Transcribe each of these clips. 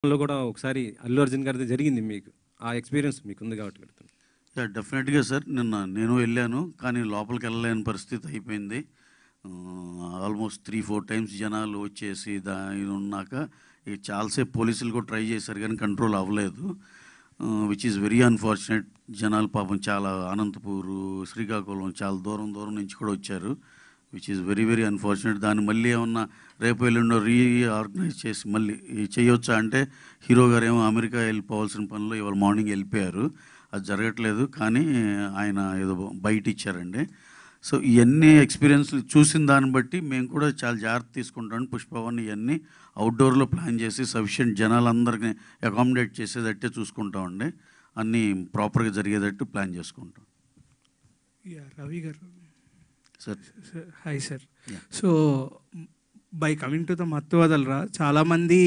లో కూడా ఒకసారి అల్లు అర్జున్ గారిది జరిగింది మీకు. ఆ ఎక్స్‌పీరియన్స్ మీకుంది కాబట్టి అడుగుతున్నా. యాహ్! డెఫినెట్‌గా సార్. నేను వెళ్ళాను. కానీ లోపలికెళ్ళలేని పరిస్థితి అయిపోయింది. ఆల్మోస్ట్ 3, 4 టైమ్స్ జనాలు వచ్చేసి ఇది ఉన్నాక ఇక చాలాసేపు పోలీసులు కూడా ట్రై చేశారు కానీ కంట్రోల్ అవ్వలేదు. Which is very unfortunate. జనాలు పాపం చాలా అనంతపూరు, శ్రీకాకుళం చాలా దూరం దూరం నుంచి కూడా వచ్చారు. Which is very very unfortunate. దాన్ని మళ్ళీ ఏమన్నా రేపో ఎల్లుండో రీఆర్గనైజ్ చేసి మళ్ళీ చేయొచ్చా అంటే హీరో గారేమో అమెరికా వెళ్ళిపోవాల్సిన పనిలో ఇవాళ మార్నింగ్ వెళ్ళిపోయారు. అది జరగట్లేదు. కానీ ఆయన ఏదో బయట ఇచ్చారండి. సో ఇవన్నీ ఎక్స్పీరియన్స్‌లు చూసిన దాన్ని బట్టి మేము కూడా చాలా జాగ్రత్త తీసుకుంటాం. పుష్పవన్ ఇవన్నీ అవుట్‌డోర్‌లో ప్లాన్ చేసి సఫిషియెంట్ జనాలందరిని అకామిడేట్ చేసేటట్టే చూసుకుంటామండి. అన్నీ ప్రాపర్‌గా జరిగేటట్టు ప్లాన్ చేసుకుంటాం. రవి గారు sir. Hi sir. Yeah. So by coming to the మత్తు వదలరా, చాలామంది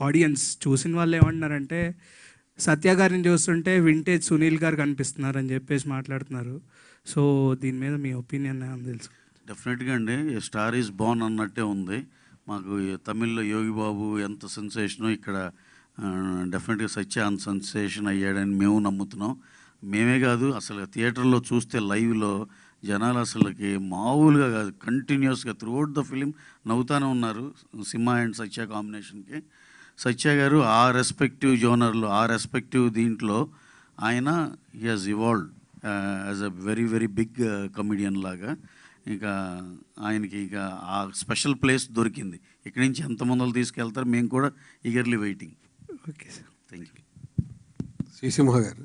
ఆడియన్స్ చూసిన వాళ్ళు ఏమంటున్నారంటే సత్య గారిని చూస్తుంటే వింటేజ్ సునీల్ గారు కనిపిస్తున్నారు అని చెప్పేసి మాట్లాడుతున్నారు. సో దీని మీద మీ ఒపీనియన్ ఏమని తెలుసు? డెఫినెట్గా అండి. స్టార్ ఈజ్ బోర్న్ అన్నట్టే ఉంది. మాకు తమిళ్లో యోగి బాబు ఎంత సెన్సేషనో ఇక్కడ డెఫినెట్గా సత్య అంత సెన్సేషన్ అయ్యాడని మేము నమ్ముతున్నాం. మేమే కాదు, అసలు థియేటర్లో చూస్తే లైవ్లో జనాలు అసలుకి మామూలుగా కాదు, కంటిన్యూస్గా త్రూఅవుట్ ద ఫిలిం నవ్వుతూనే ఉన్నారు. సింహ అండ్ సత్య కాంబినేషన్కి. సత్య గారు ఆ రెస్పెక్టివ్ జోనర్లో, ఆ రెస్పెక్టివ్ దీంట్లో ఆయన he has evolved as a very very big comedian లాగా. ఇక ఆయనకి ఇక ఆ స్పెషల్ ప్లేస్ దొరికింది. ఇక్కడి నుంచి ఎంత ముందలు తీసుకెళ్తారు మేము కూడా eagerly waiting. Okay sir. Thank you. Srisimha గారు.